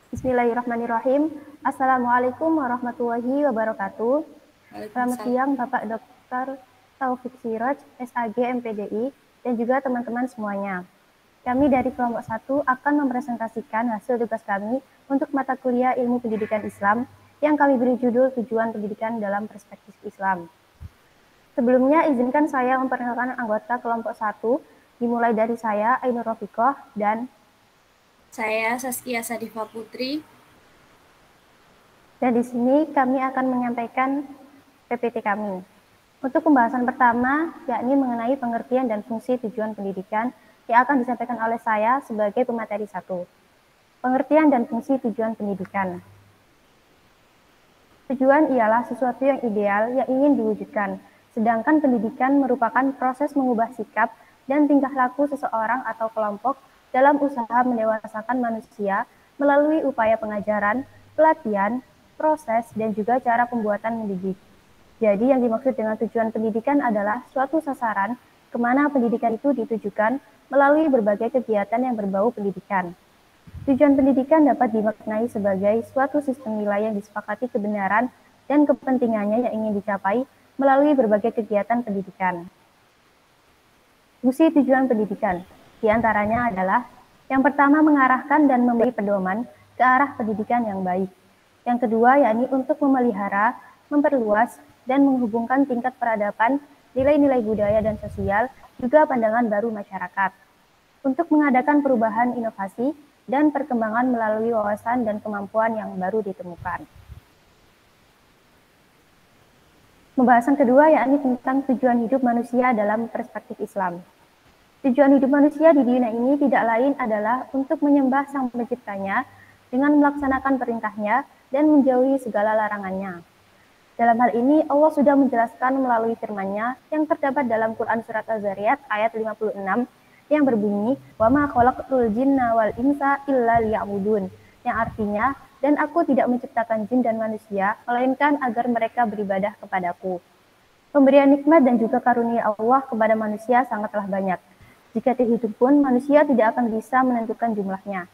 Bismillahirrahmanirrahim. Assalamualaikum warahmatullahi wabarakatuh. Selamat siang Bapak Dr. Taufik Siraj, SAG MPDI, dan juga teman-teman semuanya. Kami dari kelompok 1 akan mempresentasikan hasil tugas kami untuk mata kuliah Ilmu Pendidikan Islam yang kami beri judul Tujuan Pendidikan dalam Perspektif Islam. Sebelumnya, izinkan saya memperkenalkan anggota kelompok 1, dimulai dari saya, Ainur Rofiqoh, dan Saya Saskia Sadifa Putri. Dan di sini kami akan menyampaikan PPT kami. Untuk pembahasan pertama, yakni mengenai pengertian dan fungsi tujuan pendidikan yang akan disampaikan oleh saya sebagai pemateri 1. Pengertian dan fungsi tujuan pendidikan. Tujuan ialah sesuatu yang ideal yang ingin diwujudkan, sedangkan pendidikan merupakan proses mengubah sikap dan tingkah laku seseorang atau kelompok dalam usaha mendewasakan manusia melalui upaya pengajaran, pelatihan, proses, dan juga cara pembuatan mendidik. Jadi yang dimaksud dengan tujuan pendidikan adalah suatu sasaran kemana pendidikan itu ditujukan melalui berbagai kegiatan yang berbau pendidikan. Tujuan pendidikan dapat dimaknai sebagai suatu sistem nilai yang disepakati kebenaran dan kepentingannya yang ingin dicapai melalui berbagai kegiatan pendidikan. Fungsi tujuan pendidikan diantaranya adalah yang pertama mengarahkan dan memberi pedoman ke arah pendidikan yang baik. Yang kedua, yakni untuk memelihara, memperluas, dan menghubungkan tingkat peradaban, nilai-nilai budaya dan sosial, juga pandangan baru masyarakat. Untuk mengadakan perubahan inovasi dan perkembangan melalui wawasan dan kemampuan yang baru ditemukan. Pembahasan kedua, yakni tentang tujuan hidup manusia dalam perspektif Islam. Tujuan hidup manusia di dunia ini tidak lain adalah untuk menyembah Sang Penciptanya dengan melaksanakan perintahnya dan menjauhi segala larangannya. Dalam hal ini, Allah sudah menjelaskan melalui firman-Nya yang terdapat dalam Quran Surat Az-Zariyat ayat 56 yang berbunyi, "Wa ma khalaqtul jinna wal insa illa liya'budun", yang artinya, dan aku tidak menciptakan jin dan manusia, melainkan agar mereka beribadah kepadaku. Pemberian nikmat dan juga karunia Allah kepada manusia sangatlah banyak. Jika terhitung pun, manusia tidak akan bisa menentukan jumlahnya.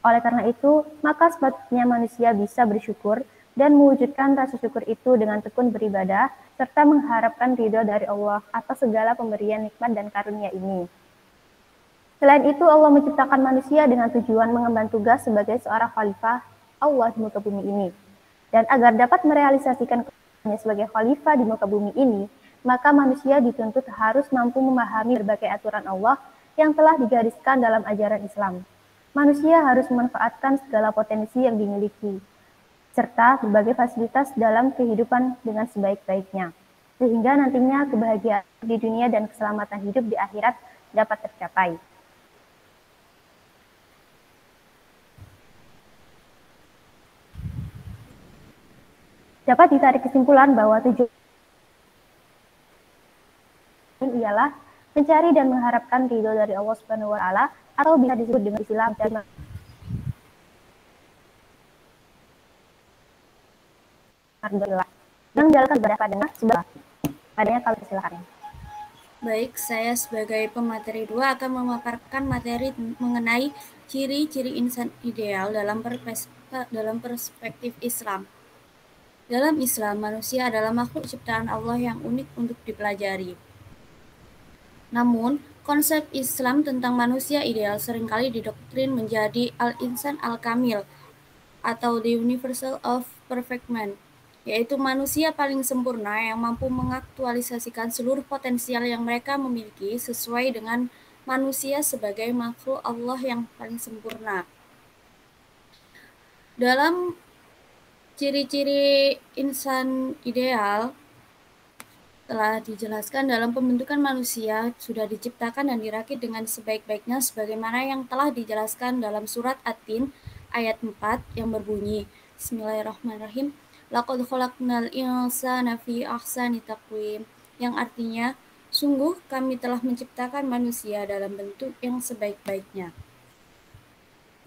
Oleh karena itu, maka sepatutnya manusia bisa bersyukur dan mewujudkan rasa syukur itu dengan tekun beribadah, serta mengharapkan ridho dari Allah atas segala pemberian nikmat dan karunia ini. Selain itu, Allah menciptakan manusia dengan tujuan mengemban tugas sebagai seorang khalifah Allah di muka bumi ini. Dan agar dapat merealisasikan kepentingannya sebagai khalifah di muka bumi ini, maka manusia dituntut harus mampu memahami berbagai aturan Allah yang telah digariskan dalam ajaran Islam. Manusia harus memanfaatkan segala potensi yang dimiliki, serta berbagai fasilitas dalam kehidupan dengan sebaik-baiknya, sehingga nantinya kebahagiaan di dunia dan keselamatan hidup di akhirat dapat tercapai. Dapat ditarik kesimpulan bahwa tujuan ialah mencari dan mengharapkan ridho dari Allah Subhanahu wa taala, atau bisa disebut dengan istilah mencari mardillah. Yang menjalankan ibadah padanya kami persilakan. Baik, saya sebagai pemateri 2 akan memaparkan materi mengenai ciri-ciri insan ideal dalam perspektif Islam. Dalam Islam, manusia adalah makhluk ciptaan Allah yang unik untuk dipelajari. Namun, konsep Islam tentang manusia ideal seringkali didoktrin menjadi al-insan al-kamil atau the universal of perfect man, yaitu manusia paling sempurna yang mampu mengaktualisasikan seluruh potensial yang mereka miliki sesuai dengan manusia sebagai makhluk Allah yang paling sempurna. Dalam ciri-ciri insan ideal telah dijelaskan dalam pembentukan manusia sudah diciptakan dan dirakit dengan sebaik-baiknya sebagaimana yang telah dijelaskan dalam surat At-Tin ayat 4 yang berbunyi, Bismillahirrahmanirrahim, Laqad khalaqnal insana fi ahsani taqwim, yang artinya sungguh kami telah menciptakan manusia dalam bentuk yang sebaik-baiknya.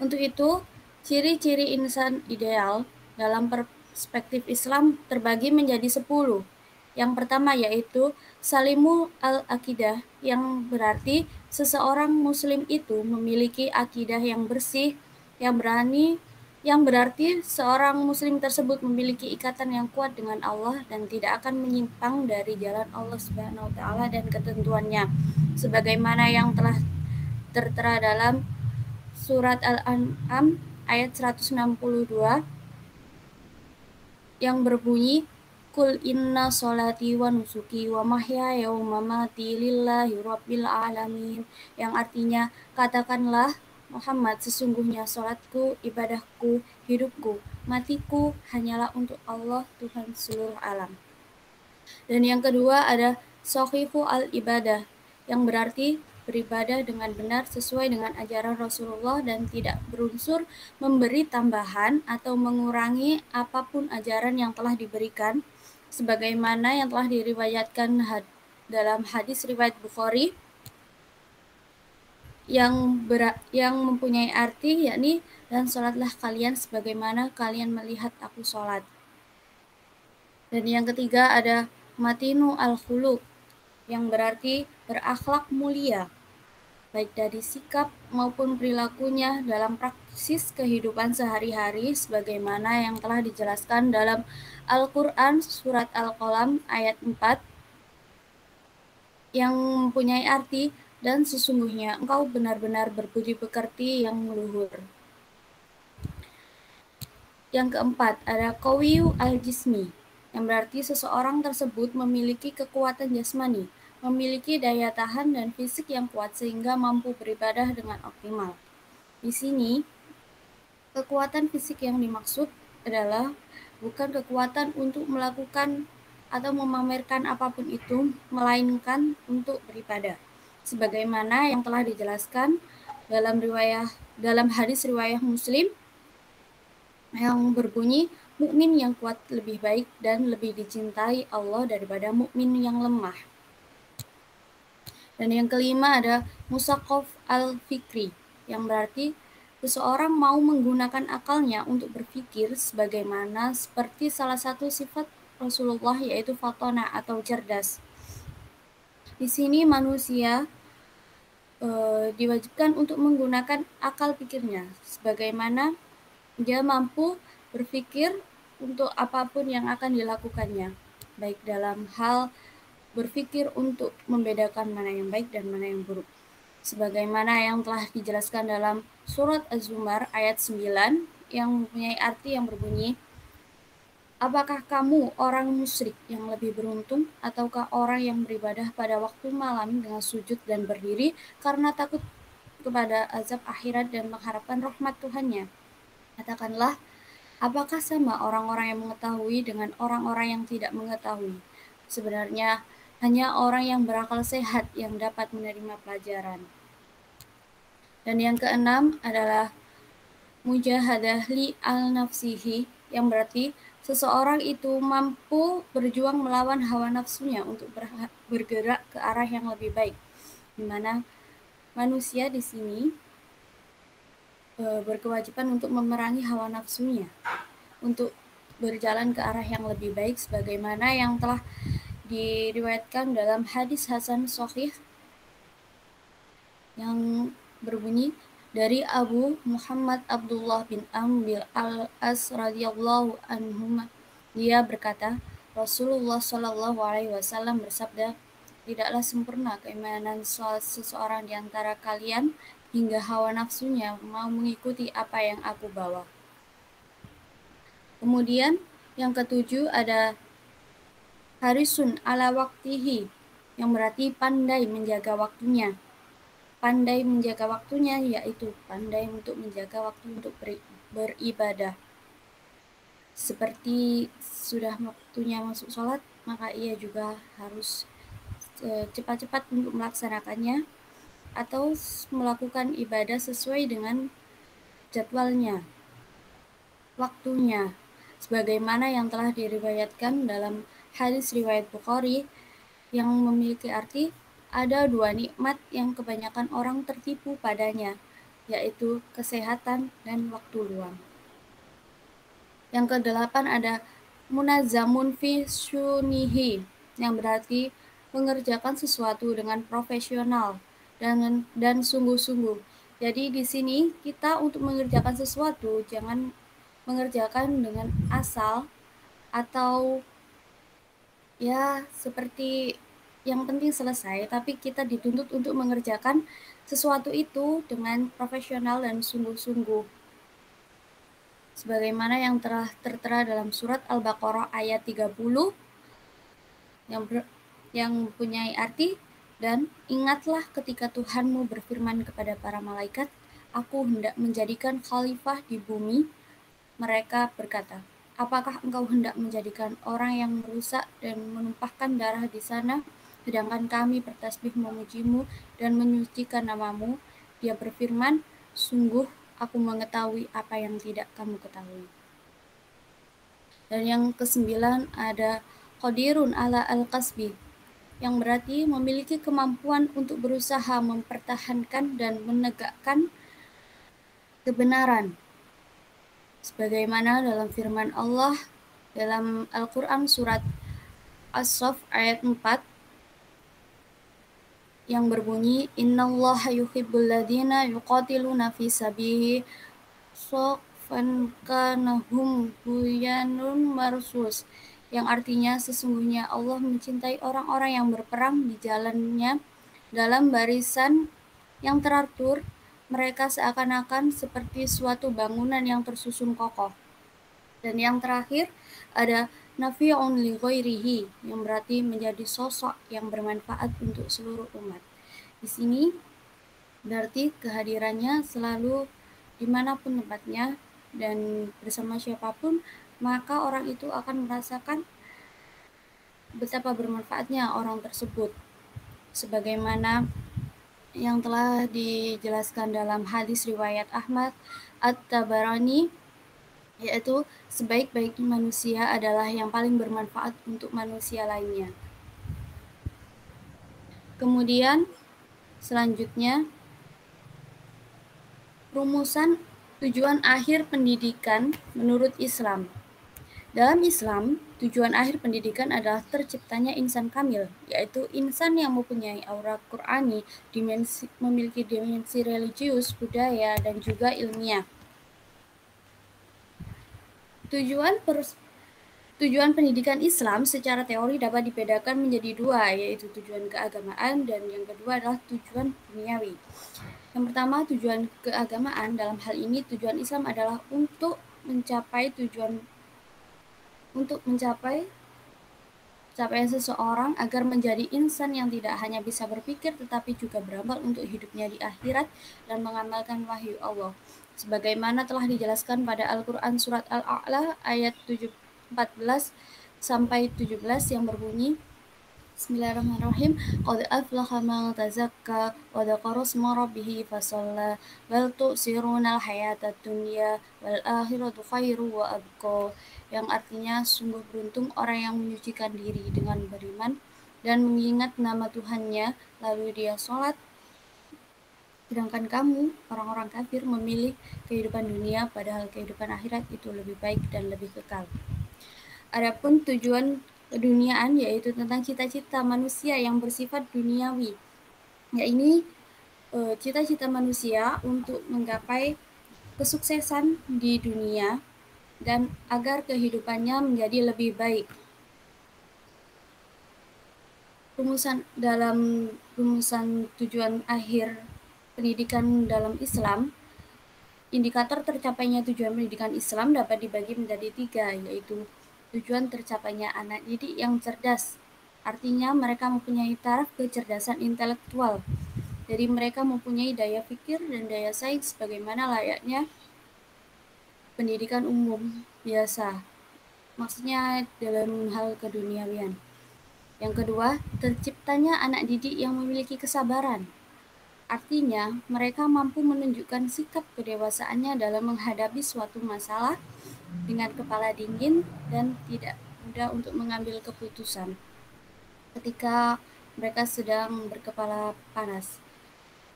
Untuk itu, ciri-ciri insan ideal dalam perspektif Islam terbagi menjadi 10. Yang pertama yaitu Salimu al-Aqidah, yang berarti seseorang muslim itu memiliki akidah yang bersih, yang berani yang berarti seorang muslim tersebut memiliki ikatan yang kuat dengan Allah dan tidak akan menyimpang dari jalan Allah Subhanahu wa taala dan ketentuannya, sebagaimana yang telah tertera dalam surat Al-An'am ayat 162 yang berbunyi, Kul inna sholati wa nusuki wa mahyaya wa mamati lillahi rabbil alamin, yang artinya, katakanlah Muhammad, sesungguhnya sholatku, ibadahku, hidupku, matiku hanyalah untuk Allah, Tuhan seluruh alam. Dan yang kedua ada Sohihu al-ibadah, yang berarti beribadah dengan benar sesuai dengan ajaran Rasulullah dan tidak berunsur memberi tambahan atau mengurangi apapun ajaran yang telah diberikan, sebagaimana yang telah diriwayatkan dalam hadis riwayat Bukhari yang mempunyai arti yakni, dan sholatlah kalian sebagaimana kalian melihat aku sholat. Dan yang ketiga ada matinu al-khuluq, yang berarti berakhlak mulia, baik dari sikap maupun perilakunya dalam praksis kehidupan sehari-hari, sebagaimana yang telah dijelaskan dalam Al-Quran surat Al-Qalam ayat 4, yang mempunyai arti, dan sesungguhnya engkau benar-benar berbudi pekerti yang luhur. Yang keempat ada qawiyu al-jismi, yang berarti seseorang tersebut memiliki kekuatan jasmani, memiliki daya tahan dan fisik yang kuat sehingga mampu beribadah dengan optimal. Di sini, kekuatan fisik yang dimaksud adalah bukan kekuatan untuk melakukan atau memamerkan apapun itu, melainkan untuk beribadah. Sebagaimana yang telah dijelaskan dalam hadis riwayah Muslim yang berbunyi, mukmin yang kuat lebih baik dan lebih dicintai Allah daripada mukmin yang lemah. Dan yang kelima ada musaqaf al-fikri, yang berarti seseorang mau menggunakan akalnya untuk berpikir, sebagaimana seperti salah satu sifat Rasulullah, yaitu fatona atau cerdas. Di sini manusia diwajibkan untuk menggunakan akal pikirnya, sebagaimana dia mampu berpikir untuk apapun yang akan dilakukannya, baik dalam hal berpikir untuk membedakan mana yang baik dan mana yang buruk. Sebagaimana yang telah dijelaskan dalam surat Az-Zumar ayat 9, yang mempunyai arti yang berbunyi, apakah kamu orang musyrik yang lebih beruntung, ataukah orang yang beribadah pada waktu malam dengan sujud dan berdiri karena takut kepada azab akhirat dan mengharapkan rahmat Tuhannya? Katakanlah, apakah sama orang-orang yang mengetahui dengan orang-orang yang tidak mengetahui? Sebenarnya hanya orang yang berakal sehat yang dapat menerima pelajaran. Dan yang keenam adalah mujahadah li al-nafsihi, yang berarti seseorang itu mampu berjuang melawan hawa nafsunya untuk bergerak ke arah yang lebih baik, di mana manusia di sini berkewajiban untuk memerangi hawa nafsunya untuk berjalan ke arah yang lebih baik, sebagaimana yang telah diriwayatkan dalam hadis Hasan Sahih yang berbunyi dari Abu Muhammad Abdullah bin Amr al-As radhiyallahu anhu, dia berkata, Rasulullah Shallallahu alaihi wasallam bersabda, tidaklah sempurna keimanan seseorang di antara kalian hingga hawa nafsunya mau mengikuti apa yang aku bawa. Kemudian yang ketujuh ada harisun ala waktihi, yang berarti pandai menjaga waktunya. Pandai menjaga waktunya yaitu pandai untuk menjaga waktu untuk beribadah. Seperti sudah waktunya masuk sholat, maka ia juga harus cepat-cepat untuk melaksanakannya atau melakukan ibadah sesuai dengan jadwalnya, waktunya, sebagaimana yang telah diriwayatkan dalam hadis riwayat Bukhari yang memiliki arti, ada dua nikmat yang kebanyakan orang tertipu padanya, yaitu kesehatan dan waktu luang. Yang kedelapan ada munazamun fi syunihi, yang berarti mengerjakan sesuatu dengan profesional dan sungguh-sungguh. Jadi di sini kita untuk mengerjakan sesuatu jangan mengerjakan dengan asal atau ya seperti yang penting selesai, tapi kita dituntut untuk mengerjakan sesuatu itu dengan profesional dan sungguh-sungguh. Sebagaimana yang telah tertera dalam surat Al-Baqarah ayat 30 yang mempunyai arti, dan ingatlah ketika Tuhanmu berfirman kepada para malaikat, aku hendak menjadikan khalifah di bumi. Mereka berkata, apakah engkau hendak menjadikan orang yang merusak dan menumpahkan darah di sana, sedangkan kami bertasbih memujimu dan menyucikan namamu? Dia berfirman, sungguh aku mengetahui apa yang tidak kamu ketahui. Dan yang kesembilan ada qadirun ala al-kasbi, yang berarti memiliki kemampuan untuk berusaha mempertahankan dan menegakkan kebenaran. Sebagaimana dalam firman Allah dalam Al-Quran surat As-Saff ayat 4 yang berbunyi, Innallaha yuhibbul ladzina yuqatiluna fi sabilihi shaffan kanahum bunyanun marsus, yang artinya sesungguhnya Allah mencintai orang-orang yang berperang di jalannya dalam barisan yang teratur, mereka seakan-akan seperti suatu bangunan yang tersusun kokoh. Dan yang terakhir ada nafi'un li ghairihi, yang berarti menjadi sosok yang bermanfaat untuk seluruh umat. Di sini berarti kehadirannya selalu dimanapun tempatnya dan bersama siapapun, maka orang itu akan merasakan betapa bermanfaatnya orang tersebut. Sebagaimana yang telah dijelaskan dalam hadis riwayat Ahmad At-Tabarani, yaitu sebaik-baik manusia adalah yang paling bermanfaat untuk manusia lainnya. Kemudian selanjutnya, rumusan tujuan akhir pendidikan menurut Islam. Dalam Islam, tujuan akhir pendidikan adalah terciptanya insan kamil, yaitu insan yang mempunyai aura Qur'ani, memiliki dimensi religius, budaya, dan juga ilmiah. Tujuan pendidikan Islam secara teori dapat dibedakan menjadi dua, yaitu tujuan keagamaan dan yang kedua adalah tujuan duniawi. Yang pertama, tujuan keagamaan. Dalam hal ini, tujuan Islam adalah untuk mencapai capaian seseorang agar menjadi insan yang tidak hanya bisa berpikir tetapi juga beramal untuk hidupnya di akhirat dan mengamalkan wahyu Allah. Sebagaimana telah dijelaskan pada Al-Quran surat Al-A'la ayat 14 sampai 17 yang berbunyi, Bismillahirrahmanirrahim. Qad aflaha man tazakka wa dzakara isma rabbih fasalla bal tu'sirunal hayatad dunya wal akhiratu khairu wa abqa, yang artinya sungguh beruntung orang yang menyucikan diri dengan beriman dan mengingat nama Tuhannya lalu dia sholat, sedangkan kamu orang-orang kafir memilih kehidupan dunia padahal kehidupan akhirat itu lebih baik dan lebih kekal. Adapun tujuan keduniaan yaitu tentang cita-cita manusia yang bersifat duniawi, yaitu cita-cita manusia untuk menggapai kesuksesan di dunia dan agar kehidupannya menjadi lebih baik. Rumusan tujuan akhir pendidikan dalam Islam, indikator tercapainya tujuan pendidikan Islam dapat dibagi menjadi 3, yaitu tujuan tercapainya anak didik yang cerdas, artinya mereka mempunyai taraf kecerdasan intelektual, jadi mereka mempunyai daya pikir dan daya saing sebagaimana layaknya pendidikan umum biasa, maksudnya dalam hal keduniawian. Yang kedua, terciptanya anak didik yang memiliki kesabaran, artinya mereka mampu menunjukkan sikap kedewasaannya dalam menghadapi suatu masalah dengan kepala dingin dan tidak mudah untuk mengambil keputusan ketika mereka sedang berkepala panas.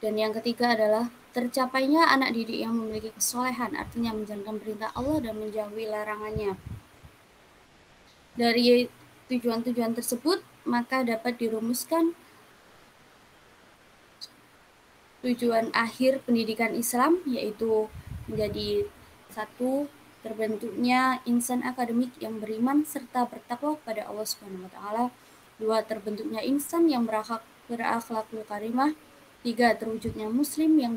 Dan yang ketiga adalah tercapainya anak didik yang memiliki kesolehan, artinya menjalankan perintah Allah dan menjauhi larangannya. Dari tujuan-tujuan tersebut, maka dapat dirumuskan tujuan akhir pendidikan Islam, yaitu menjadi 1. terbentuknya insan akademik yang beriman serta bertakwa kepada Allah Subhanahu wa taala. 2. Terbentuknya insan yang berakhlakul karimah. 3. Terwujudnya muslim yang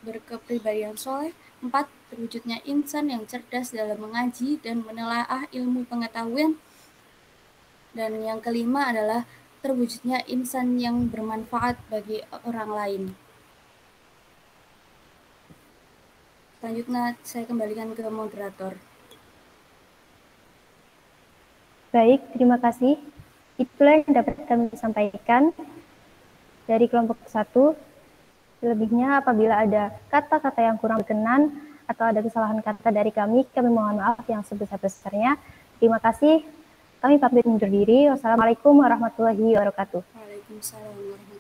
berkepribadian soleh. 4. Terwujudnya insan yang cerdas dalam mengaji dan menelaah ilmu pengetahuan. Dan yang kelima adalah terwujudnya insan yang bermanfaat bagi orang lain. Selanjutnya saya kembalikan ke moderator. Baik, terima kasih. Itulah yang dapat kami sampaikan dari kelompok 1. Selebihnya apabila ada kata-kata yang kurang berkenan atau ada kesalahan kata dari kami mohon maaf yang sebesar-besarnya. Terima kasih. Kami pamit undur diri. Wassalamualaikum warahmatullahi wabarakatuh. Waalaikumsalam warahmatullahi wabarakatuh.